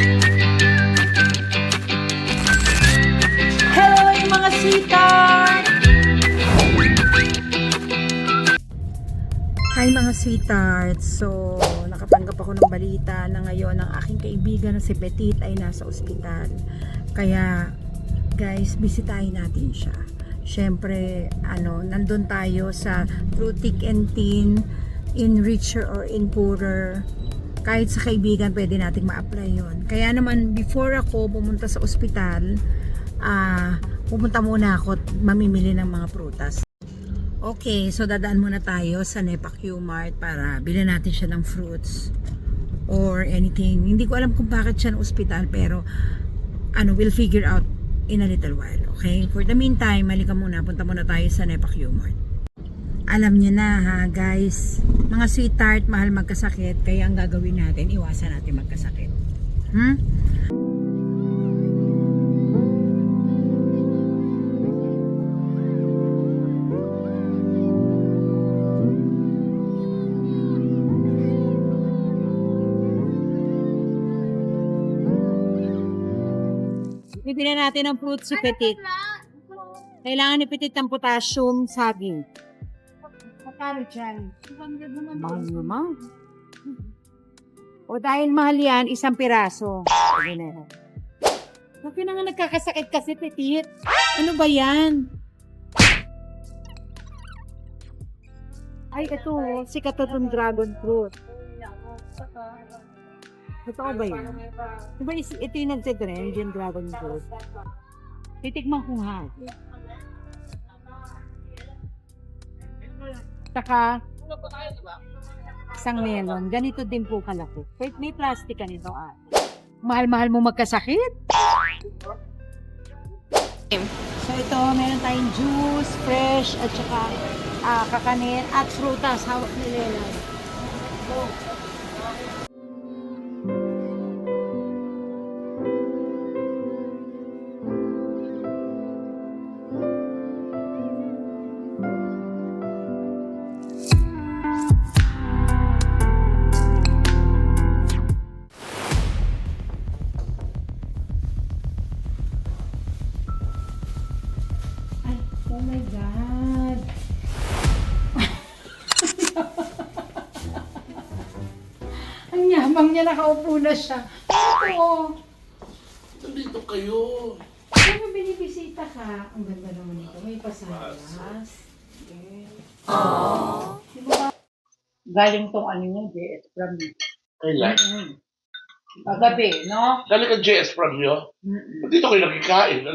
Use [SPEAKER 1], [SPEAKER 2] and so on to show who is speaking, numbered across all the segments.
[SPEAKER 1] Hello mga sweetheart! Hi mga sweetheart! So, nakatanggap ako ng balita na ngayon ang aking kaibigan na si Petit ay nasa ospital. Kaya, guys, bisitahin natin siya. Siyempre, nandun tayo sa through thick and thin, in richer or in poorer. Kahit sa kaibigan, pwede nating ma-apply yun. Kaya naman, before ako pumunta sa ospital, pupunta muna ako at mamimili ng mga prutas. Okay, so dadaan muna tayo sa Nepa Q-Mart para bilhin natin siya ng fruits or anything. Hindi ko alam kung bakit siya ng ospital, pero we'll figure out in a little while. Okay? For the meantime, halika muna, punta muna tayo sa Nepa Q-Mart. Alam niyo na ha, guys, mga sweetheart, mahal magkasakit, kaya ang gagawin natin, iwasan natin magkasakit. Bibili natin ng fruit si Petit. Kailangan ni Petit ng potassium saging. Magkano dyan? Mahal naman. O dahil mahal yan, isang piraso. Bakit na nga nagkakasakit kasi, Petit? Ano ba yan? Ay, ito. Sikat na itong dragon fruit. Totoo ba yun? Diba ito yung nagsitrend, yung dragon fruit? Titikman ko nga. Saka, isang melon. Ganito din po kalaki. May plastic ka nito. Mahal-mahal mo magkasakit? So ito, meron tayong juice, fresh, at saka kakanin, at frutas. Hawak ni Lela. Oh my God! Ang yabang niya, nakaupo na siya. Oo.
[SPEAKER 2] Nandito kayo.
[SPEAKER 1] Kung binibisita ka, ang ganda naman ito. May pasayas. Aww. Galing tong niya, JS from
[SPEAKER 2] Kailan?
[SPEAKER 1] Kagabi, no?
[SPEAKER 2] Galing ka JS from nyo? Dito kayo nakikain.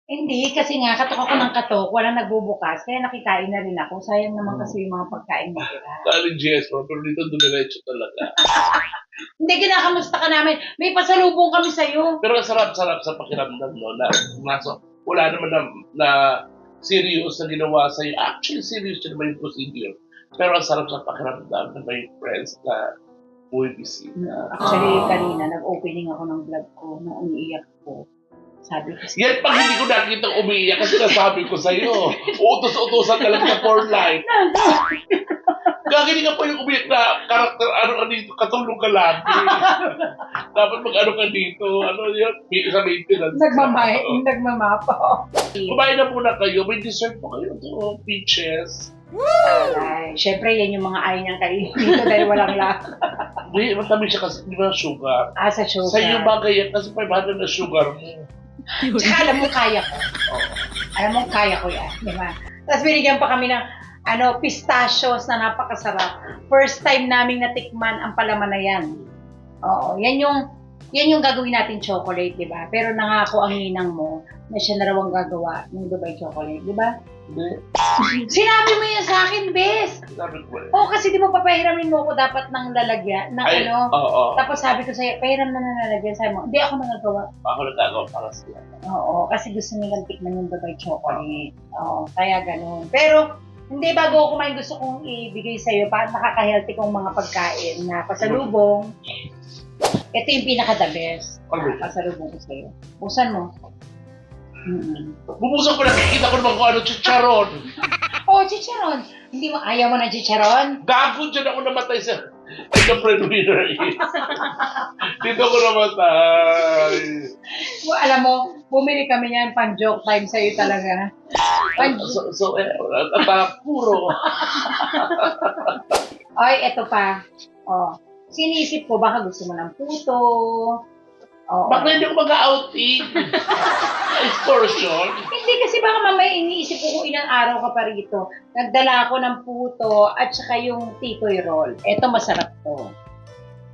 [SPEAKER 1] Hindi, kasi nga, katok ako ng katok, walang nagbubukas, kaya nakikain na rin ako. Sayang naman kasi yung mga pagkain mo sila.
[SPEAKER 2] Galing JS from, pero dito dumiretso talaga.
[SPEAKER 1] Hindi, kinakamusta ka namin. May pasalubong kami sa'yo.
[SPEAKER 2] Pero ang sarap-sarap sa pakiramdam, no? Wala naman na serious na ginawa sa'yo. Actually, serious yun naman yung procedure. Pero ang sarap sa pakiramdam na may friends na buwibisita.
[SPEAKER 1] Actually, kanina, nag-opening ako ng vlog ko, nung umiiyak ko. Sabi ko,
[SPEAKER 2] Yan pag hindi ko nakita umiiyak kasi nasabi ko sa'yo. Utos-utosan ka lang sa for life. Gagawin ka pa yung umiyak na karakter, dito, katulong ka lagi. Dapat mag-ano ka dito, yun, sa maintenance.
[SPEAKER 1] nagmamapo.
[SPEAKER 2] Kumain na muna kayo, may dessert po kayo. Ito, peaches.
[SPEAKER 1] Ay, syempre, yan yung mga ayaw niyang kainin dito dahil walang lahat.
[SPEAKER 2] Hindi, matamis siya kasi, di ba, sugar.
[SPEAKER 1] Sa sugar.
[SPEAKER 2] Sa'yo bagay yan kasi 500 na sugar mo.
[SPEAKER 1] Tsaka alam mo, kaya ko. Alam mo, kaya ko yan. Di ba? Tapos binigyan pa kami ng pistachios na napakasarap. First time naming natikman ang palaman na yan. Oo, yan yung gagawin natin chocolate, di ba? Pero nangako ang ninang mo na siya na raw ang gagawa ng Dubai chocolate, di ba?
[SPEAKER 2] Hindi.
[SPEAKER 1] Sinabi mo yan sa akin, Bes!
[SPEAKER 2] Sabi ko
[SPEAKER 1] Oo, kasi di ba papahiramin mo ako dapat ng lalagyan,
[SPEAKER 2] Oo.
[SPEAKER 1] Tapos sabi ko sa'yo, pahiram na lalagyan, sabi mo, hindi ako nagagawa.
[SPEAKER 2] Ako nagagawa para sila.
[SPEAKER 1] Oo, kasi gusto nilang tikman yung Dubai chocolate. Oo, kaya ganun. Pero, hindi, bago ako kumain, gusto kong ibigay sa'yo para nakaka-healthy kong mga pagkain na pasalubong. Ito yung pinaka-the best. Pasalubong ko sa'yo. Buksan mo.
[SPEAKER 2] Bubuksan ko, nakikita ko naman kung ano, chicharon.
[SPEAKER 1] Oh, chicharon. Hindi mo, ayaw mo ng chicharon?
[SPEAKER 2] Gago dyan ako namatay sa And the breadwinner is, dito ko namatay.
[SPEAKER 3] Alam mo, bumili kami niyan pang joke time sa'yo talaga.
[SPEAKER 2] Puro.
[SPEAKER 3] Ay, eto pa. Oh, sinisip ko, baka gusto mo ng puto. Oh,
[SPEAKER 2] Bakit hindi ko mag-outing? Extortion?
[SPEAKER 3] Hindi kasi baka mamaya iniisip ko kung ilang araw ka pa rito. Nagdala ako ng puto at saka yung tikoy roll. Eto masarap to.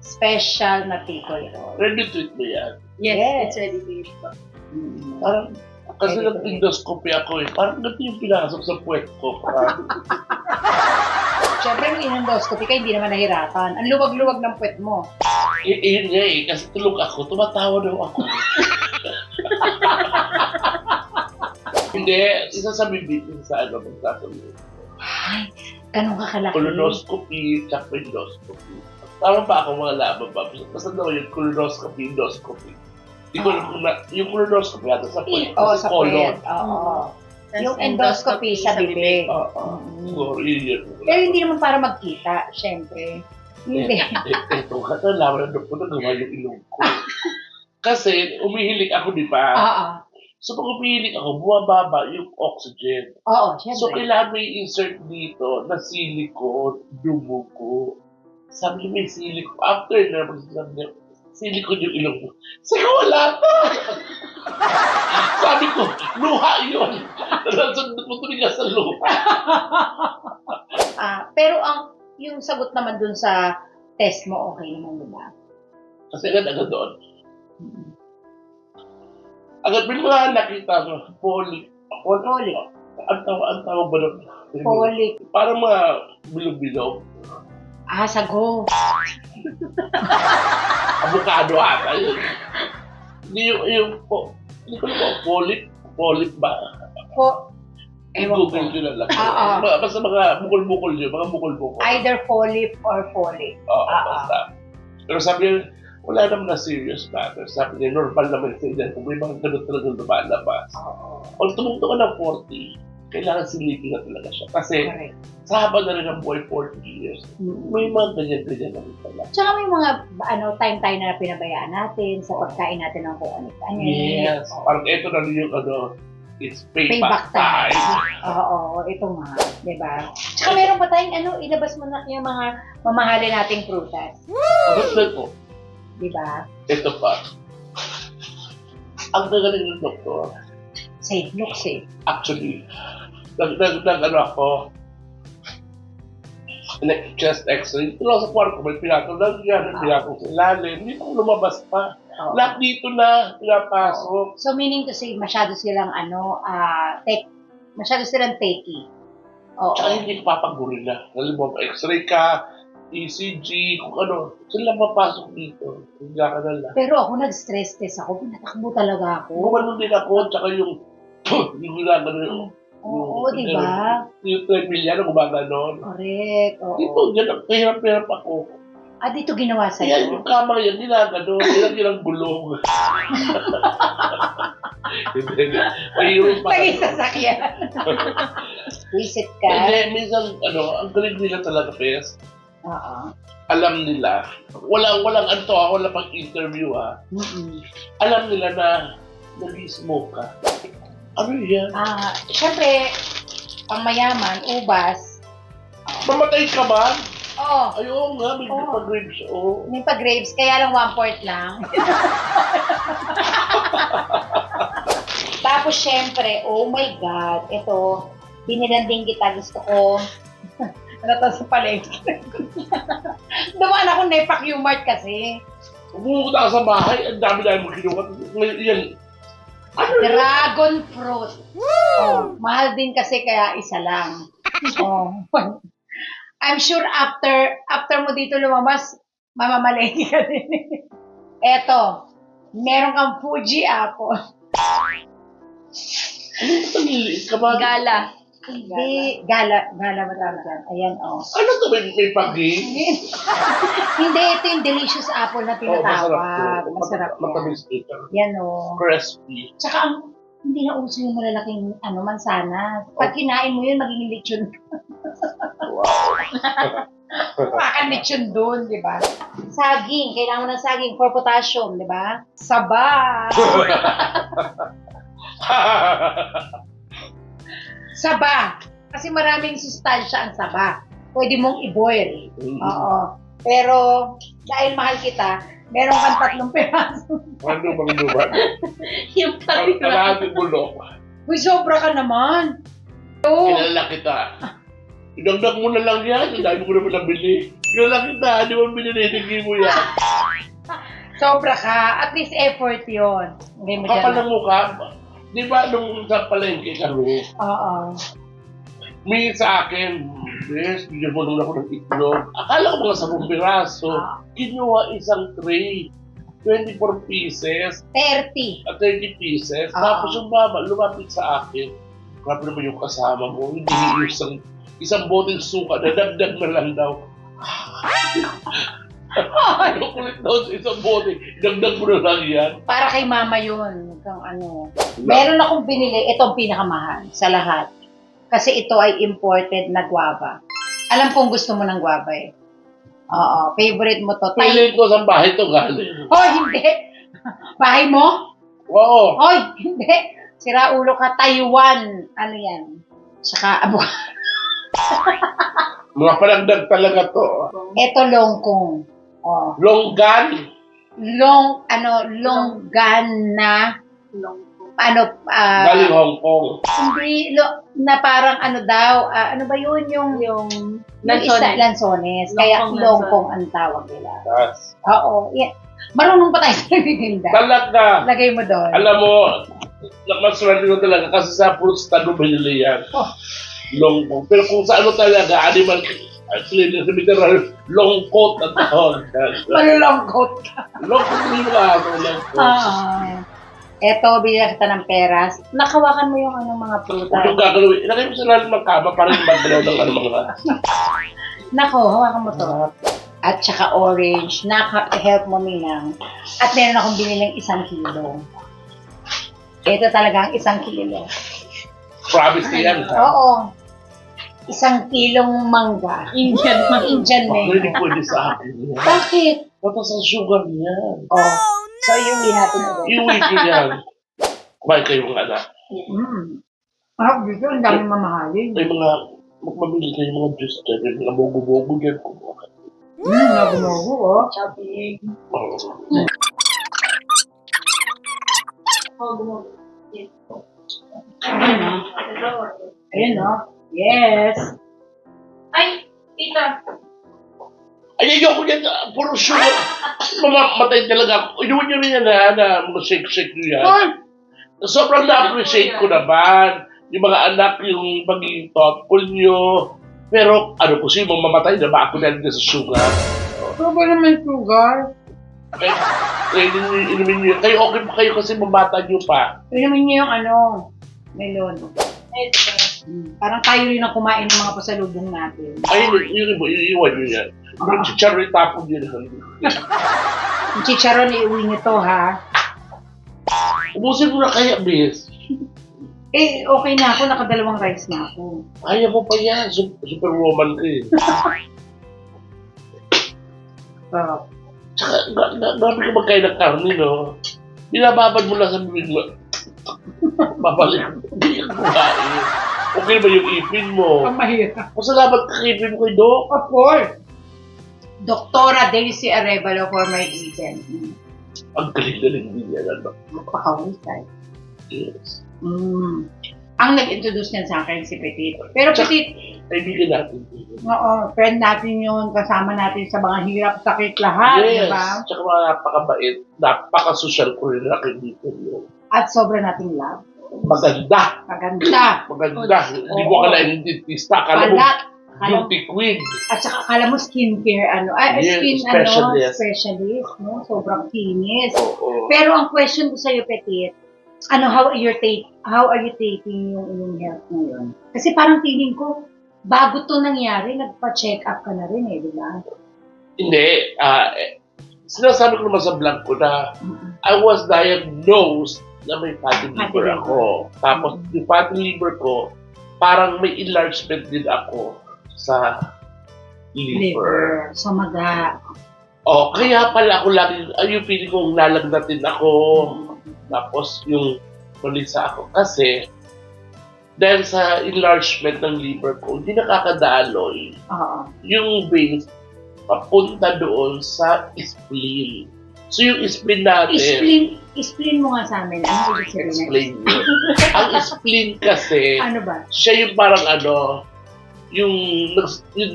[SPEAKER 3] Special na tikoy roll.
[SPEAKER 2] Ready to eat mo yan?
[SPEAKER 3] Yes.
[SPEAKER 4] It's ready to eat po.
[SPEAKER 2] Parang, kasi nag-endoscopy ako eh. Parang ganito yung pinasok sa puwet ko. Parang,
[SPEAKER 3] Siyempre, yung endoscopy ka, hindi naman nahirapan. Ang luwag-luwag ng puwet mo.
[SPEAKER 2] yun nga eh. Kasi tulog ako, tumatawa daw ako. Hindi, isa sa bibig sa ano, magsasabi.
[SPEAKER 3] Ay, ganun ka kalaki.
[SPEAKER 2] Colonoscopy, tsaka endoscopy. Tama ba ako mga laban ba? Basta daw yung colonoscopy, endoscopy. Hindi ko alam kung yung colonoscopy yata sa puwet.
[SPEAKER 3] Oo,
[SPEAKER 2] Kasi
[SPEAKER 3] sa
[SPEAKER 2] colon.
[SPEAKER 3] puwet. Oo.
[SPEAKER 4] Tapos
[SPEAKER 3] Yung endoscopy sa bibig.
[SPEAKER 2] Oo. Siguro yun.
[SPEAKER 3] Pero hindi naman para magkita, syempre. Hindi.
[SPEAKER 2] Ito, katalaman ng doktor na gawa yung ilong ko. Kasi umihilik ako, di ba?
[SPEAKER 3] Oo.
[SPEAKER 2] So pag umihilik ako, bumababa yung oxygen.
[SPEAKER 3] Oo,
[SPEAKER 2] So
[SPEAKER 3] syempre.
[SPEAKER 2] kailangan may insert dito na silicone, dumugo. Sabi niya may silicone. After na, sabi niya, silicone yung ilong mo. Sabi ko, wala na! Sabi ko, luha yun. Nalasundot mo tuloy sa luha.
[SPEAKER 3] Pero yung sagot naman dun sa test mo, okay naman, di ba?
[SPEAKER 2] Kasi agad doon. Agad may mga nakita ko, polyp.
[SPEAKER 3] Polyp.
[SPEAKER 2] Ang tawag ba doon?
[SPEAKER 3] Polyp.
[SPEAKER 2] Parang mga bilog-bilog.
[SPEAKER 3] Sago.
[SPEAKER 2] Avocado ata yun. Hindi hindi ko alam polyp ba?
[SPEAKER 3] Ewan ko.
[SPEAKER 2] Google nyo na lang.
[SPEAKER 3] Oo.
[SPEAKER 2] Basta mga bukol-bukol yun, mga bukol-bukol.
[SPEAKER 3] Either polyp or polyp.
[SPEAKER 2] Oo, basta. Pero sabi niya, wala naman na serious matter. Sabi niya, normal naman sa edad. Kung may mga ganun talagang lumalabas. Pag tumungto ka ng 40, kailangan silipin na talaga siya. Kasi
[SPEAKER 3] Correct.
[SPEAKER 2] sa haba na rin ng buhay, 40 years, may mga ganyan-ganyan naman talaga.
[SPEAKER 3] Tsaka may mga time tayo na pinabayaan natin sa pagkain natin ng kung ano.
[SPEAKER 2] Yes. Parang ito na rin yung it's
[SPEAKER 3] Payback
[SPEAKER 2] payback
[SPEAKER 3] time.
[SPEAKER 2] time.
[SPEAKER 3] Oo, ito nga. Diba? Tsaka meron pa tayong ilabas mo na yung mga mamahalin nating prutas.
[SPEAKER 2] Gusto ko,
[SPEAKER 3] Diba?
[SPEAKER 2] ito pa. Ang gagaling ng doktor,
[SPEAKER 3] Safe looks eh.
[SPEAKER 2] actually, ako, chest x-ray. Ito lang sa kwarto, may pinatulog yan, may pinatulog sa ilalim. Hindi ko lumabas pa.
[SPEAKER 3] Oo.
[SPEAKER 2] Lahat dito na pinapasok.
[SPEAKER 3] So meaning to say, masyado silang masyado silang takey. Oo.
[SPEAKER 2] Tsaka hindi ko papagurila. Halimbawa, x-ray ka, ECG, kung ano, sila mapasok dito. Hindi ka na lang.
[SPEAKER 3] Pero ako nag-stress test ako, pinatakbo talaga ako.
[SPEAKER 2] Gumanon din ako, tsaka yung ginagawa yung
[SPEAKER 3] Oo, di ba?
[SPEAKER 2] Yung treadmill yan, gumaganon.
[SPEAKER 3] Correct. Oo.
[SPEAKER 2] Dito, yan, kahirap-hirap ako.
[SPEAKER 3] Dito ginawa
[SPEAKER 2] Yan,
[SPEAKER 3] sa'yo.
[SPEAKER 2] yung kama yan, ginaganon. Yan ang gulong. Mahirap pa.
[SPEAKER 3] Pag sasakyan. Visit ka.
[SPEAKER 2] Hindi, minsan, ang galing nila talaga, Pes.
[SPEAKER 3] Oo.
[SPEAKER 2] Alam nila, walang anto ako, wala pag-interview alam nila na nag-smoke ka. Ano yan?
[SPEAKER 3] Siyempre, pang mayaman, ubas.
[SPEAKER 2] Mamatay ka ba?
[SPEAKER 3] Oo.
[SPEAKER 2] Ayun nga, may pag-grapes. Oh.
[SPEAKER 3] May pa-grapes, kaya lang 1/4 lang. Tapos syempre, oh my God, ito, binilanding kita, gusto ko. Ano to sa palengke? Dumaan ako Nepak Umart kasi.
[SPEAKER 2] Pumunta ka sa bahay, ang dami na yung kinuha. Ngayon, yan.
[SPEAKER 3] Dragon fruit. Oh, mahal din kasi kaya isa lang. Oh. I'm sure after mo dito lumabas, mamamalengke ka din. Eto, meron kang Fuji apple.
[SPEAKER 2] Ano yung pag-iliit ka ba?
[SPEAKER 4] Gala.
[SPEAKER 3] Hindi, gala ba tawag dyan? Ayan, oh.
[SPEAKER 2] Ano to, may pag-game?
[SPEAKER 3] Hindi, ito yung delicious apple na tinatawag. Masarap yan.
[SPEAKER 2] Matamis ito.
[SPEAKER 3] Yan, oh.
[SPEAKER 2] Crispy.
[SPEAKER 3] Tsaka, hindi na uso yung malalaking mansana. Pag kinain mo yun, magiging lechon.
[SPEAKER 2] Wow.
[SPEAKER 3] Kumakan lechon doon, di ba? Saging, kailangan mo ng saging for potassium, di ba? Saba. Saba. Kasi maraming sustansya ang saba. Pwede mong i-boil. Oo. Pero, dahil mahal kita, meron kang 3 piraso.
[SPEAKER 2] Ano bang luman?
[SPEAKER 3] Yung pati na.
[SPEAKER 2] Kalahating bulok.
[SPEAKER 3] Uy, sobra ka naman. Oo.
[SPEAKER 2] Kilala kita. Idagdag mo na lang yan. Ang dami ko naman nabili. Kilala kita. Di ba binilitigi mo yan?
[SPEAKER 3] Sobra ka. At least effort yun. Hindi mo
[SPEAKER 2] Kapal
[SPEAKER 3] dyan.
[SPEAKER 2] ng mukha. Di ba nung sa palengke kami,
[SPEAKER 3] Oo.
[SPEAKER 2] may sa akin, yes, bigyan mo naman ako ng itlog. Akala ko mga 10 piraso. Kinuha isang tray. 24 pieces
[SPEAKER 3] 30.
[SPEAKER 2] at 30 pieces.
[SPEAKER 3] Ah.
[SPEAKER 2] Tapos yung mama, lumapit sa akin. Grabe naman yung kasama mo. Hindi yung isang boteng suka na dagdag na lang daw. Ano kulit daw sa isang bote. Dagdag mo na lang yan.
[SPEAKER 3] Para kay mama yun. Kung ano. Meron akong binili. Ito ang pinakamahal sa lahat. Kasi ito ay imported na guava. Alam kong gusto mo ng guava eh. Oo. Favorite mo to.
[SPEAKER 2] Pilit ko sa bahay to galing.
[SPEAKER 3] Oh, hindi. Bahay mo?
[SPEAKER 2] Oo.
[SPEAKER 3] Hoy, hindi. Sira ulo ka. Taiwan. Ano yan? Saka abo.
[SPEAKER 2] Mga palagdag talaga to.
[SPEAKER 3] Ito longkong. Oh.
[SPEAKER 2] Longgan.
[SPEAKER 3] Longgan na
[SPEAKER 2] Galing Hong Kong.
[SPEAKER 3] hindi na parang ano daw, ano ba yun yung
[SPEAKER 4] Lansones.
[SPEAKER 3] Lansones. Kaya
[SPEAKER 4] Longkong
[SPEAKER 3] longkong ang tawag nila.
[SPEAKER 2] Yes.
[SPEAKER 3] Oo. Yeah. Marunong pa tayo sa nagtitinda.
[SPEAKER 2] Talaga.
[SPEAKER 3] Lagay mo doon.
[SPEAKER 2] Alam mo, maswerte ko talaga kasi sa Purstado binili yan.
[SPEAKER 3] Oh.
[SPEAKER 2] Longkong. Pero kung sa ano talaga, animal clinic sa mineral, long coat ang tawag.
[SPEAKER 3] Malulongkot.
[SPEAKER 2] Longkong yung longkong.
[SPEAKER 3] Eto, bigyan kita ng peras. Nakawakan mo yung mga prutas.
[SPEAKER 2] Kung gagawin, ilagay mo sa lalim ng kama para yung magdalaw ng ano mga.
[SPEAKER 3] Nako, hawakan mo to. At saka orange. Naka-help mo minang. At meron akong biniling 1 kilo. Ito talaga ang 1 kilo.
[SPEAKER 2] Promise yan.
[SPEAKER 3] Oo. 1 kilong mangga. Indian
[SPEAKER 2] Hindi
[SPEAKER 3] mango.
[SPEAKER 2] pwede sa akin.
[SPEAKER 3] Bakit?
[SPEAKER 2] Mata sa sugar niyan.
[SPEAKER 3] Oh. So, yung natin ulit.
[SPEAKER 2] Iuwi ko yan. Kumain kayo mga anak.
[SPEAKER 3] Dito ang daming mamahalin.
[SPEAKER 2] May mga, magpamili kayo mga juice dyan. May mga bogo-bogo dyan.
[SPEAKER 3] Nagumogo, oh.
[SPEAKER 4] Shopping.
[SPEAKER 2] Oo.
[SPEAKER 3] Ayun, oh. Yes.
[SPEAKER 4] Ay, tita.
[SPEAKER 2] Ay, ayoko yan. Puro sugar. Mamamatay talaga ako. Inuwan nyo rin yan na mga shake-shake nyo yan.
[SPEAKER 3] Ay!
[SPEAKER 2] Sobrang na-appreciate ko naman. Yung mga anak, yung maging thoughtful nyo. Pero ano po siya, mamamatay na ba ako dahil sa sugar?
[SPEAKER 3] Ito ba naman sugar?
[SPEAKER 2] Inumin nyo. Kayo okay pa kayo kasi mabata nyo pa.
[SPEAKER 3] Inumin niyo yung melon. Parang tayo rin ang kumain ng mga pasalubong natin.
[SPEAKER 2] Ay, iiwan nyo yan. Yung chicharoy tapon yun.
[SPEAKER 3] Yung chicharon, iuwi niyo to, ha?
[SPEAKER 2] Ubusin mo na kaya, miss.
[SPEAKER 3] Eh, okay na ako. Nakadalawang rice na ako.
[SPEAKER 2] Kaya mo pa yan. Superwoman ka eh.
[SPEAKER 3] Sarap.
[SPEAKER 2] Tsaka, grabe ka magkain ng karne, no? Binababad mo lang sa bibig mo. Babalik. Hindi ka kumain. Okay ba yung ipin mo?
[SPEAKER 3] Ang mahirap.
[SPEAKER 2] Masalamat ka kay ipin mo kay Doc.
[SPEAKER 3] Of course. Doktora Daisy Arevalo for my ipin.
[SPEAKER 2] Ang galing-galing din yan, ano?
[SPEAKER 3] Magpakahusay.
[SPEAKER 2] Yes.
[SPEAKER 3] Ang nag-introduce niyan sa akin si Petit. Pero Petit,
[SPEAKER 2] Kaibigan natin.
[SPEAKER 3] oo, friend natin yun, kasama natin sa mga hirap, sakit lahat, di
[SPEAKER 2] Yes.
[SPEAKER 3] ba?
[SPEAKER 2] Tsaka mga napakabait. Napaka-social ko rin na kaibigan yun.
[SPEAKER 3] At sobra nating love.
[SPEAKER 2] Maganda.
[SPEAKER 3] Maganda.
[SPEAKER 2] Maganda. Hindi mo akalain yung dentista. Akala mo
[SPEAKER 3] Palat.
[SPEAKER 2] beauty queen.
[SPEAKER 3] At saka akala mo skincare,
[SPEAKER 2] Yes,
[SPEAKER 3] skin,
[SPEAKER 2] specialist.
[SPEAKER 3] specialist, no? Sobrang kinis.
[SPEAKER 2] Oo.
[SPEAKER 3] Pero ang question ko sa'yo, Petit, how are you taking yung inyong health ngayon? Kasi parang feeling ko, bago to nangyari, nagpa-check up ka na rin di ba?
[SPEAKER 2] Hindi. Sinasabi ko naman sa vlog ko na I was diagnosed na may fatty liver
[SPEAKER 3] liver.
[SPEAKER 2] ako. Tapos yung fatty liver ko, parang may enlargement din ako sa liver.
[SPEAKER 3] So, maga.
[SPEAKER 2] Oh, kaya pala ako lagi, yung feeling kong lalagnatin ako. Tapos yung tulisa ako. Kasi, dahil sa enlargement ng liver ko, hindi nakakadaloy
[SPEAKER 3] Oo.
[SPEAKER 2] yung veins papunta doon sa spleen. So yung spleen natin,
[SPEAKER 3] Explain mo nga sa amin. Ano ibig sabihin?
[SPEAKER 2] explain nyo. Ang spleen kasi,
[SPEAKER 3] Ano ba?
[SPEAKER 2] siya yung parang yung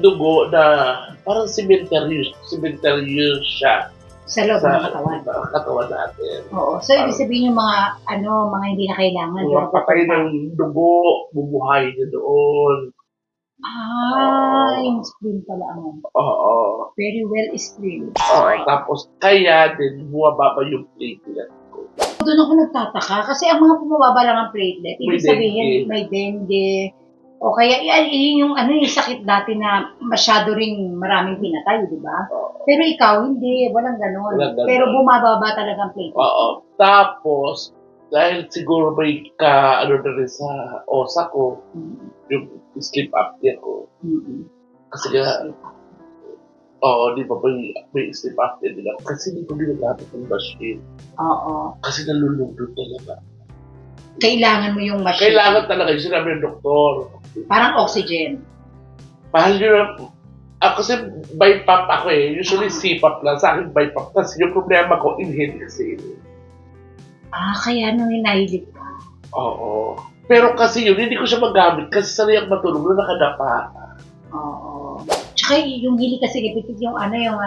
[SPEAKER 2] dugo na parang cementerio siya
[SPEAKER 3] Sa loob
[SPEAKER 2] sa
[SPEAKER 3] ng katawan.
[SPEAKER 2] katawan natin.
[SPEAKER 3] Oo. So, ibig sabihin yung mga, mga hindi na kailangan.
[SPEAKER 2] Mga patay ng dugo, bubuhay niya doon.
[SPEAKER 3] Yung spleen pala ang
[SPEAKER 2] Oo.
[SPEAKER 3] very well explained.
[SPEAKER 2] Oo. Tapos kaya din bumababa yung platelet ko.
[SPEAKER 3] Doon ako nagtataka kasi ang mga bumababa lang ang platelet, ibig
[SPEAKER 2] May
[SPEAKER 3] sabihin
[SPEAKER 2] dengue.
[SPEAKER 3] may dengue. O kaya yun yung yung sakit dati na masyado ring maraming pinatay, di ba? Pero ikaw, hindi. Walang ganon.
[SPEAKER 2] Walang ganon.
[SPEAKER 3] Pero bumababa talaga ang platelet.
[SPEAKER 2] Oo. Tapos, dahil siguro may na rin sa osa ko, yung sleep apnea ko. Kasi nga, di ba may sleep apnea nila? Kasi hindi ko ginagamit ng machine.
[SPEAKER 3] Oo.
[SPEAKER 2] Kasi nalulungkot talaga.
[SPEAKER 3] Kailangan mo yung machine.
[SPEAKER 2] Kailangan talaga yung sinabi ng doktor.
[SPEAKER 3] Parang oxygen.
[SPEAKER 2] Mahal nyo na, kasi BiPAP ako usually CPAP lang, sa akin BiPAP. Kasi yung problema ko, inhale kasi.
[SPEAKER 3] Kaya nung hinahilig ka.
[SPEAKER 2] Oo. Pero kasi yun, hindi ko siya magamit kasi sanay ako matulog na nakadapa.
[SPEAKER 3] Oo. Tsaka yung hili kasi gipitit yung yung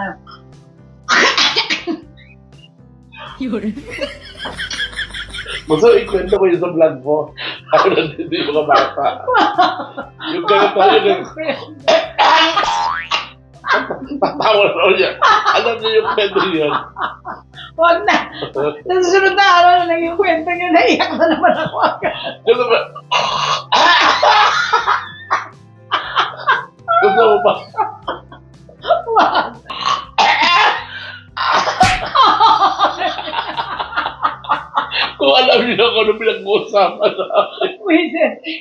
[SPEAKER 2] Gusto ikwento ko yun sa vlog mo. Ako nandito yung mga bata. Yung ganito, yung tatawa na ako niya. Alam niyo yung kwento yun.
[SPEAKER 3] Huwag na. Sa susunod na araw na lang yung kwento niya, naiyak na naman ako agad.
[SPEAKER 2] Gusto ba? Gusto mo ba?
[SPEAKER 3] Wag.
[SPEAKER 2] Kung alam niyo kung ano pinag-uusapan namin.
[SPEAKER 3] Wait,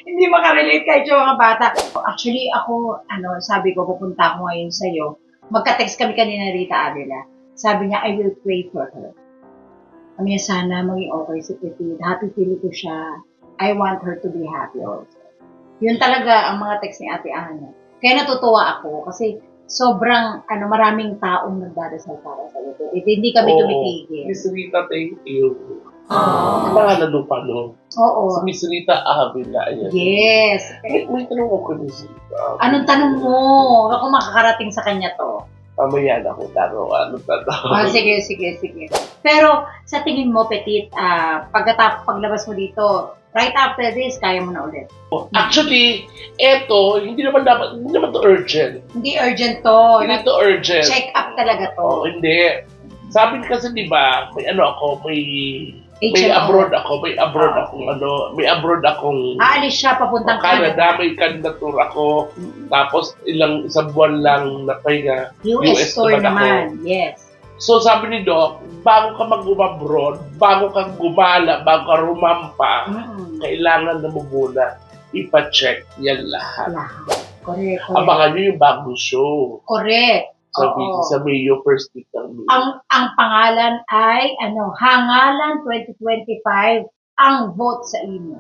[SPEAKER 3] hindi makarelate kahit yung mga bata. Actually, ako, sabi ko, pupunta ako ngayon sa'yo. Magka-text kami kanina Rita Avila. Sabi niya, I will pray for her. Kami sana maging okay si Petit. Happy feeling ko siya. I want her to be happy also. Yun talaga ang mga text ni Ate Ana. Kaya natutuwa ako kasi sobrang, maraming taong nagdadasal para sa ito. Hindi kami tumitigil.
[SPEAKER 2] Miss Rita, thank you. Ang pangalan mo pa, no?
[SPEAKER 3] Oo.
[SPEAKER 2] Si Miss Rita Avila. Ayan.
[SPEAKER 3] Yes.
[SPEAKER 2] May tanong ako kay Miss Rita.
[SPEAKER 3] Anong tanong mo? Ako makakarating sa kanya to.
[SPEAKER 2] Mamaya na ako tanong. Anong tanong?
[SPEAKER 3] Sige. Pero sa tingin mo, Petit, paglabas mo dito, right after this, kaya mo na ulit.
[SPEAKER 2] Actually, hindi naman to urgent.
[SPEAKER 3] Hindi urgent to.
[SPEAKER 2] Hindi to urgent.
[SPEAKER 3] Check up talaga to.
[SPEAKER 2] Oo, hindi. Sabi kasi, di ba, may
[SPEAKER 3] HMO.
[SPEAKER 2] may abroad akong
[SPEAKER 3] Aalis siya papuntang
[SPEAKER 2] Canada, may candidature ako. Tapos isang buwan lang na pahinga.
[SPEAKER 3] US tour
[SPEAKER 2] naman ako.
[SPEAKER 3] naman. Yes.
[SPEAKER 2] So sabi ni Doc, bago ka mag-abroad, bago ka gumala, bago ka rumampa, kailangan na mo muna ipa-check yan lahat.
[SPEAKER 3] Correct.
[SPEAKER 2] Abangan nyo yung bagong show.
[SPEAKER 3] Correct.
[SPEAKER 2] Sa Mayo First Week ng May.
[SPEAKER 3] Ang pangalan ay Hangalan 2025, ang vote sa inyo.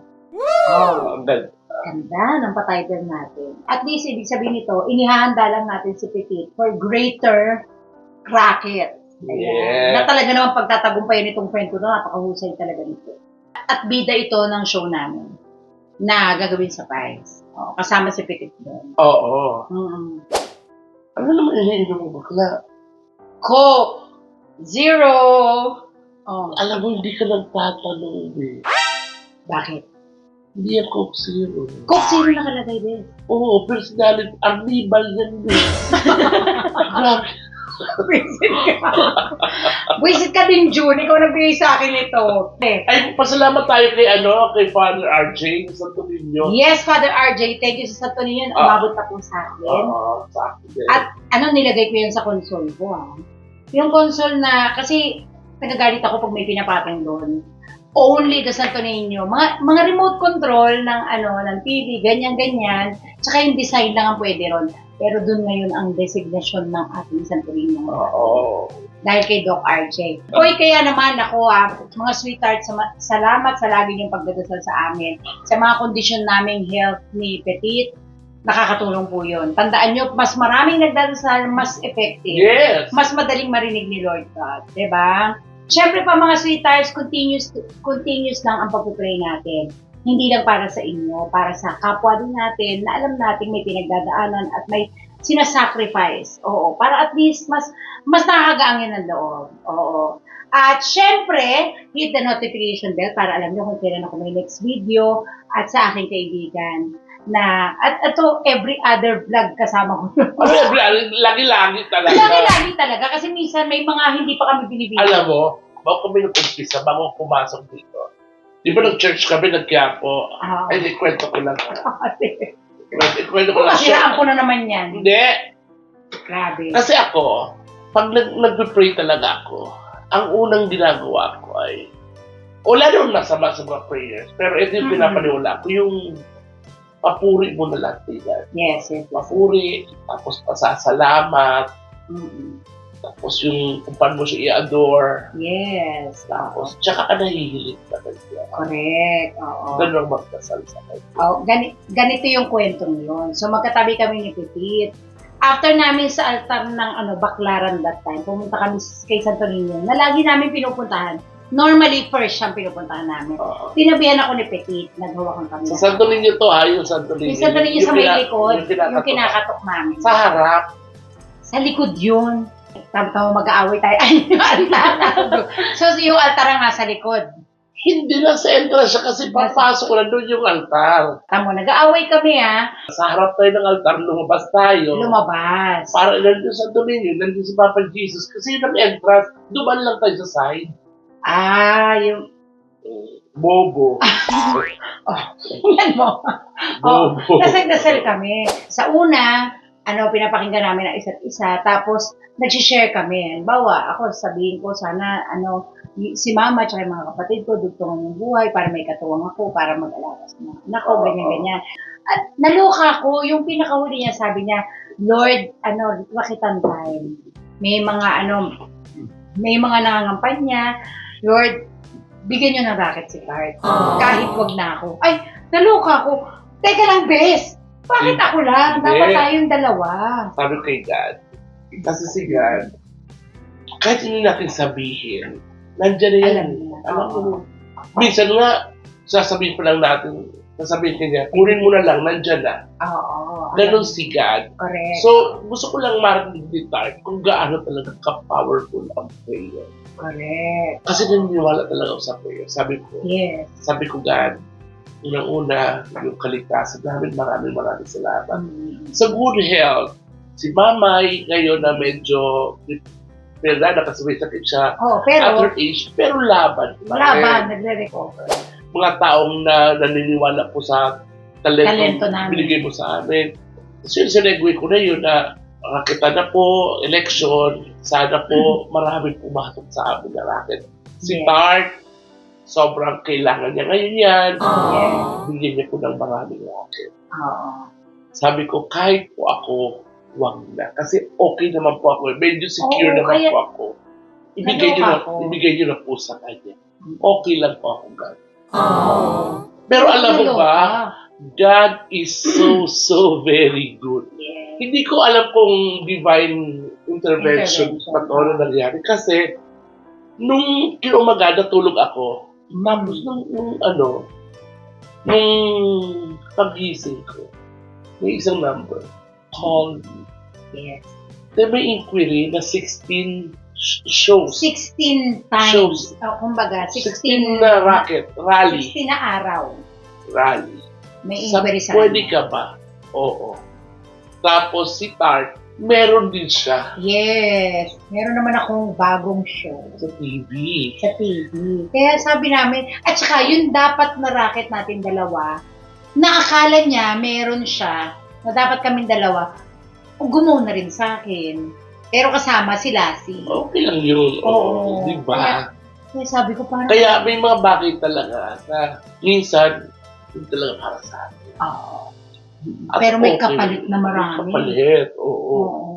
[SPEAKER 2] Ang ganda.
[SPEAKER 3] Ganda ng pa-title natin. At least, ibig sabihin nito, inihahanda lang natin si Petit for greater racket.
[SPEAKER 2] Yeah.
[SPEAKER 3] Na talaga naman pagtatagumpayan itong kwento na napakahusay talaga nito. At bida ito ng show namin na gagawin sa Pies. Kasama si Petit doon.
[SPEAKER 2] Oo. Ano naman iniinom mo bakla?
[SPEAKER 3] Coke! Zero!
[SPEAKER 2] Alam mo, hindi ka nagtatanong
[SPEAKER 3] Bakit?
[SPEAKER 2] Hindi yan Coke Zero.
[SPEAKER 3] Coke Zero nakalagay din.
[SPEAKER 2] Oo, personality. Arnibal yan din. Grabe.
[SPEAKER 3] Wisit ka din, June. Ikaw nagbigay sa akin ito.
[SPEAKER 2] Ay, pasalamat tayo kay Father RJ sa Santo Niño.
[SPEAKER 3] Yes, Father RJ. Thank you sa Santo Niño. Umabot na po sa akin.
[SPEAKER 2] Sa akin din.
[SPEAKER 3] At nilagay ko yan sa console ko. Yung console na, kasi nagagalit ako pag may pinapatang doon. Only the Santo Niño. Mga remote control ng TV, ganyan-ganyan. Tsaka yung design lang ang pwede ron. Pero dun ngayon ang designation ng ating Santorino.
[SPEAKER 2] Oo.
[SPEAKER 3] Dahil kay Doc RJ. Hoy, kaya naman ako mga sweetheart, salamat sa lagi niyong pagdadasal sa amin. Sa mga kondisyon naming health ni Petit, nakakatulong po yun. Tandaan nyo, mas maraming nagdadasal, mas effective.
[SPEAKER 2] Yes.
[SPEAKER 3] Mas madaling marinig ni Lord God. Diba? Siyempre pa mga sweethearts, continuous lang ang pagpupray natin. Hindi lang para sa inyo, para sa kapwa din natin na alam natin may pinagdadaanan at may sinasacrifice. Oo, para at least mas nakakagaangin ng loob. Oo. At syempre, hit the notification bell para alam nyo kung kailan ako may next video at sa aking kaibigan na at ito every other vlog kasama ko.
[SPEAKER 2] Lagi-lagi talaga.
[SPEAKER 3] Lagi talaga kasi minsan may mga hindi pa kami binibigyan.
[SPEAKER 2] Alam mo, bago kami nag-umpisa, bago pumasok dito, di ba nag-church kami, nag-Quiapo? Ay, ikwento ko lang. Ikwento ko lang.
[SPEAKER 3] Pasiraan ko na naman yan.
[SPEAKER 2] Hindi.
[SPEAKER 3] Grabe.
[SPEAKER 2] Kasi ako, pag nag-pray talaga ako, ang unang ginagawa ko ay, wala naman masama sa mga prayers, pero ito yung pinapaniwala ko, yung papuri mo na lahat nila.
[SPEAKER 3] Yes.
[SPEAKER 2] Papuri, tapos pasasalamat, tapos yung kung paano mo siya i-adore,
[SPEAKER 3] Yes.
[SPEAKER 2] tapos tsaka ka nahihilig talaga.
[SPEAKER 3] Correct. Oo.
[SPEAKER 2] Ganun ang magdasal sa kanya.
[SPEAKER 3] Oh, ganito yung kwentong yun. So, magkatabi kami ni Petit. After namin sa altar ng Baclaran that time, pumunta kami kay Santo Niño, na lagi namin pinupuntahan. Normally, first siyang pinupuntahan namin. Tinabihan ako ni Petit, naghawakan kami.
[SPEAKER 2] Sa Santo Niño to yung Santo Niño.
[SPEAKER 3] Yung Santo Niño sa may likod,
[SPEAKER 2] yung
[SPEAKER 3] yung kinakatok namin.
[SPEAKER 2] Sa harap.
[SPEAKER 3] Sa likod yun. Tama mag-aaway tayo. Ay, yung altar. So, yung altar ang nasa likod.
[SPEAKER 2] Hindi lang sa entrance siya kasi papasok ko na doon yung altar.
[SPEAKER 3] Tamo, nag-aaway kami
[SPEAKER 2] Sa harap tayo ng altar, lumabas tayo.
[SPEAKER 3] Lumabas.
[SPEAKER 2] Para nandun sa Santo Niño, nandun si Papa Jesus. Kasi yun ang entrance, duman lang tayo sa side.
[SPEAKER 3] Yung...
[SPEAKER 2] Bobo.
[SPEAKER 3] Yan mo.
[SPEAKER 2] Bobo.
[SPEAKER 3] Dasal kami. Sa una, pinapakinggan namin ang isa't isa. Tapos, nag-share kami. Halimbawa, ako sabihin ko, sana, si mama at mga kapatid ko, dugtungan yung buhay para may katuwang ako, para mag-alaga sa mga anak ko, ganyan-ganyan. At naluka ko, yung pinakahuli niya, sabi niya, Lord, wakitan time. May mga nangangampanya, Lord, bigyan niyo ng racket si Card. Kahit wag na ako. Ay, naluka ko. Teka lang, bes. Bakit ako lang? Dapat tayong dalawa.
[SPEAKER 2] Sabi ko kay God, kasi si God, kahit hindi natin sabihin, nandiyan na yan. Alam mo. Minsan nga, sasabihin pa lang natin, sasabihin ka niya, kunin mo na lang, nandiyan na.
[SPEAKER 3] Oo.
[SPEAKER 2] Ganon si God.
[SPEAKER 3] Correct.
[SPEAKER 2] So, gusto ko lang marinig ni Tart kung gaano talaga ka-powerful ang prayer.
[SPEAKER 3] Correct.
[SPEAKER 2] Kasi naniniwala talaga ako sa prayer. Sabi ko, God, unang-una, yung kaligtasan namin, maraming salamat. Sa good health, si Mamay ngayon na medyo nakasabay sakit siya at her age, pero laban.
[SPEAKER 3] Nagre-recover.
[SPEAKER 2] Mga taong naniniwala po sa talento
[SPEAKER 3] namin.
[SPEAKER 2] Binigay mo sa amin. So yung sinegway ko na yun na kita na po, election, sana po maraming pumasok sa amin na racket. Si Tart, sobrang kailangan niya ngayon yan. Bigyan niya po ng maraming racket. Sabi ko, kahit po ako, wag na. Kasi okay naman po ako. Medyo secure naman po ako. Ibigay niyo na po sa kanya. Okay lang po ako, God. Pero alam mo ba, God is so very good. Hindi ko alam kung divine intervention pa ito na nangyari. Kasi, nung kinumaga, natulog ako. Tapos nung paggising ko, may isang number. Call me.
[SPEAKER 3] Yes.
[SPEAKER 2] Then may inquiry na 16 shows.
[SPEAKER 3] 16 times.
[SPEAKER 2] Shows.
[SPEAKER 3] Kumbaga,
[SPEAKER 2] 16 na rally.
[SPEAKER 3] 16 na araw.
[SPEAKER 2] Rally.
[SPEAKER 3] May inquiry sa
[SPEAKER 2] pwede ka ba? Oo. Tapos si Tart, meron din siya.
[SPEAKER 3] Yes. Meron naman akong bagong show.
[SPEAKER 2] Sa TV.
[SPEAKER 3] Sa TV. Kaya sabi namin, at saka yun dapat na racket natin dalawa, na akala niya meron siya, na dapat kaming dalawa, gumaw na rin sa akin. Pero kasama si Lassie.
[SPEAKER 2] Okay lang yun.
[SPEAKER 3] Oo.
[SPEAKER 2] Di ba?
[SPEAKER 3] Kaya sabi ko parang...
[SPEAKER 2] Kaya may mga bagay talaga na minsan, hindi talaga para sa atin.
[SPEAKER 3] Oo.
[SPEAKER 2] At
[SPEAKER 3] Pero may
[SPEAKER 2] okay,
[SPEAKER 3] kapalit na marami.
[SPEAKER 2] May kapalit, oo.
[SPEAKER 3] Oo.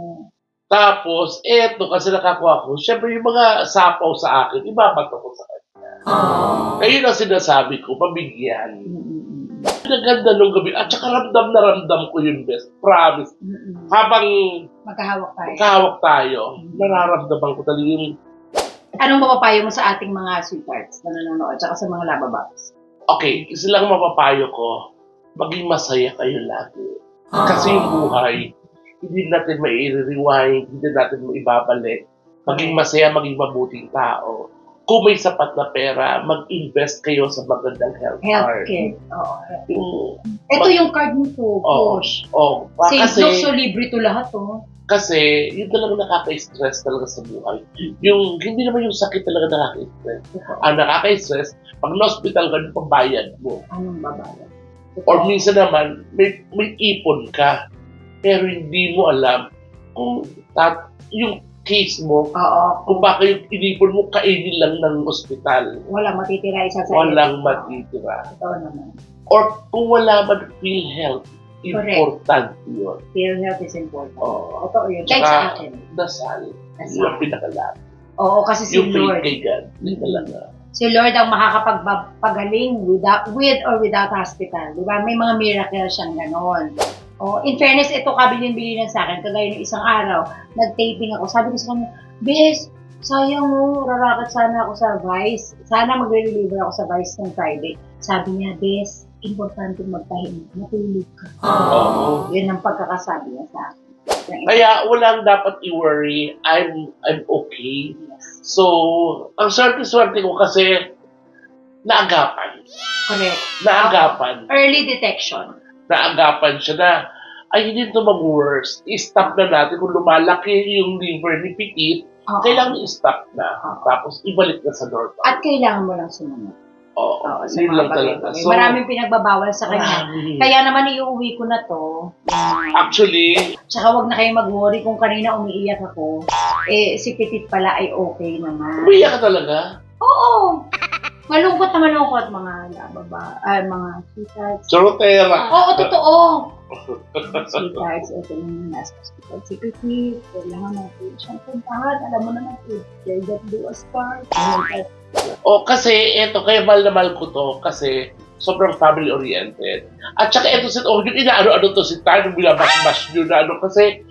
[SPEAKER 2] Tapos, eto, kasi nakakuha ko, syempre yung mga sapaw sa akin, ibabato ko sa kanya. Ayun ang sinasabi ko, pabigyan. Naganda nung gabi, at saka ramdam na ramdam ko yun, best. Promise. Habang
[SPEAKER 3] Magkahawak tayo.
[SPEAKER 2] kahawak tayo, nararamdaman ko talaga yung,
[SPEAKER 3] Anong mapapayo mo sa ating mga sweethearts na nanonood tsaka sa mga lababas?
[SPEAKER 2] okay, isa lang mapapayo ko, maging masaya kayo lagi. Kasi yung buhay, hindi natin mai-rewind, hindi natin maibabalik. Maging masaya, maging mabuting tao. Kung may sapat na pera, mag-invest kayo sa magandang health card.
[SPEAKER 3] Healthcare. Oo.
[SPEAKER 2] Yung,
[SPEAKER 3] Ito yung card nito, push. St.
[SPEAKER 2] kasi,
[SPEAKER 3] Luke, so libre to lahat, oh.
[SPEAKER 2] kasi yun talaga nakaka-stress talaga sa buhay. Yung, hindi naman yung sakit talaga nakaka-stress. Ang nakaka-stress, pag na-hospital ka, yung pambayad mo.
[SPEAKER 3] Anong babayad?
[SPEAKER 2] Or minsan naman, may ipon ka, pero hindi mo alam kung yung case mo,
[SPEAKER 3] Oo.
[SPEAKER 2] kung baka yung inipon mo, kainin lang ng ospital.
[SPEAKER 3] Walang matitira isa sa
[SPEAKER 2] Walang matitira.
[SPEAKER 3] Ito naman.
[SPEAKER 2] Or kung wala man PhilHealth, important yun.
[SPEAKER 3] PhilHealth is important.
[SPEAKER 2] Oo.
[SPEAKER 3] Totoo yun. Kahit sa akin.
[SPEAKER 2] Dasal.
[SPEAKER 3] Dasal.
[SPEAKER 2] Yung pinakalat.
[SPEAKER 3] Oo, kasi si
[SPEAKER 2] Yung
[SPEAKER 3] Lord.
[SPEAKER 2] faith kay God. Hindi talaga.
[SPEAKER 3] Si Lord ang makakapagpagaling with or without hospital. Di ba? May mga miracle siyang ganon. Oh, in fairness, ito kabilin-bilinan sa akin. Kagaya ng isang araw, nag-taping ako. Sabi ko sa kanya, Bes, sayang mo, rarakit sana ako sa Vice. Sana magre-deliver ako sa Vice ng Friday. Sabi niya, Bes, importante magpahinga. Matulog ka.
[SPEAKER 2] Oo.
[SPEAKER 3] Yun ang pagkakasabi niya sa akin.
[SPEAKER 2] Kaya walang dapat i-worry. I'm okay. So, ang swerte-swerte ko kasi naagapan.
[SPEAKER 3] Correct.
[SPEAKER 2] Naagapan.
[SPEAKER 3] Early detection.
[SPEAKER 2] Naagapan siya na ay hindi ito mag-worse. I-stop na natin. Kung lumalaki yung liver ni Petit,
[SPEAKER 3] Oo.
[SPEAKER 2] kailangan i-stop na. Tapos ibalik na sa normal.
[SPEAKER 3] At kailangan mo lang sumunod.
[SPEAKER 2] Oo.
[SPEAKER 3] Sa
[SPEAKER 2] Yun
[SPEAKER 3] mga
[SPEAKER 2] lang talaga.
[SPEAKER 3] bagay. Maraming pinagbabawal sa kanya.
[SPEAKER 2] marami.
[SPEAKER 3] Kaya naman iuwi ko na to.
[SPEAKER 2] Actually,
[SPEAKER 3] Tsaka wag na kayo mag-worry kung kanina umiiyak ako. Eh, si Petit pala ay okay naman.
[SPEAKER 2] umiyak ka talaga.
[SPEAKER 3] Oo! Malungkot na malungkot mga mga sweethearts.
[SPEAKER 2] Chorotera.
[SPEAKER 3] Oo, totoo! Sweethearts, ito yung nasa hospital. Si Petit, kailangan natin siyang puntahan. Alam mo naman, they'll get do us part.
[SPEAKER 2] Kasi eto, kaya mahal na mahal ko to kasi sobrang family-oriented. At saka eto, yung inaano-ano to si Tano, binabash-bash nyo na ano, kasi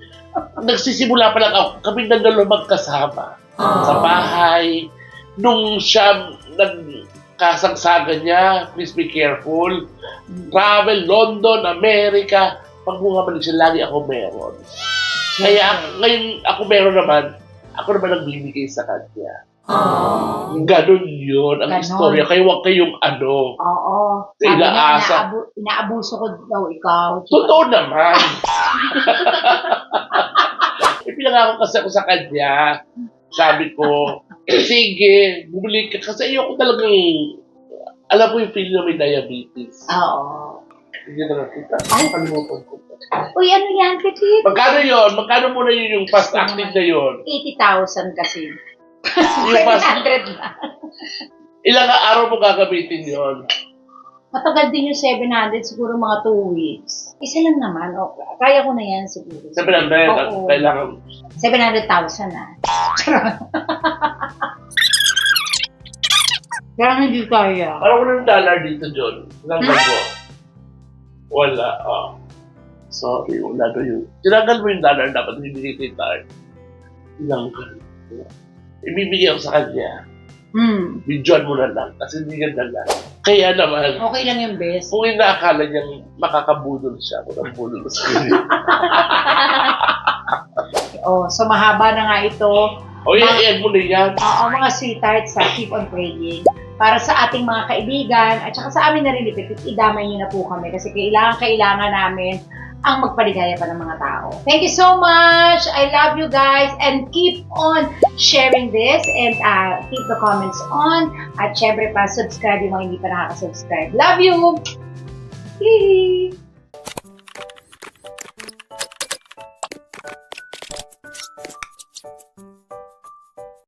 [SPEAKER 2] nagsisimula pa lang ako, kami nagdalo magkasama sa bahay. Nung siya nagkasagsagan niya, please be careful, travel, London, America, pag bumabalik siya, lagi ako meron. Kaya ngayon ako meron naman, ako naman nagbibigay sa kanya. Ganon yun ang
[SPEAKER 3] Ganon.
[SPEAKER 2] istorya. Kaya huwag kayong ano.
[SPEAKER 3] Oo.
[SPEAKER 2] Sa
[SPEAKER 3] Sabi niya,
[SPEAKER 2] ilaasa.
[SPEAKER 3] inaabuso ko daw ikaw.
[SPEAKER 2] Totoo naman. Ipinangako kasi ako sa kanya. Sabi ko, sige, bumili ka. Kasi ayoko talagang, alam ko yung feeling na may diabetes.
[SPEAKER 3] Oo.
[SPEAKER 2] Hindi na nakita.
[SPEAKER 3] Ay.
[SPEAKER 2] Kalimutan ko.
[SPEAKER 3] Uy, ano yan, Petit?
[SPEAKER 2] Magkano yun? Magkano muna yun yung fast acting na yun?
[SPEAKER 3] 80,000 kasi.
[SPEAKER 2] Yung fast,
[SPEAKER 3] 700 na.
[SPEAKER 2] ilang araw mo gagamitin yun?
[SPEAKER 3] Matagal din yung 700, siguro mga 2 weeks. Isa lang naman, okay. Kaya ko na yan siguro.
[SPEAKER 2] 700 at
[SPEAKER 3] Oo.
[SPEAKER 2] kailangan.
[SPEAKER 3] 700,000 na. Kaya hindi kaya.
[SPEAKER 2] Parang walang dollar dito, John. Ilang mo? Wala. Sorry, wala na yun. Tinagal mo yung dollar, dapat bibigay kay Tart. Ilang ka. Ibibigay ako sa kanya. Bidyoan mo na lang, kasi hindi ganda lang. Kaya naman,
[SPEAKER 3] Okay lang yung best.
[SPEAKER 2] kung inaakala niyang makakabudol siya, walang budol sa kanya.
[SPEAKER 3] So mahaba na nga ito.
[SPEAKER 2] O yan mo na yan.
[SPEAKER 3] Mga sweethearts, keep on praying. Para sa ating mga kaibigan, at saka sa amin na rin, idamay niyo na po kami kasi kailangan namin ang magpaligaya pa ng mga tao. Thank you so much! I love you guys and keep on sharing this and keep the comments on. At syempre pa, subscribe yung mga hindi pa nakaka-subscribe. Love you! Hihi!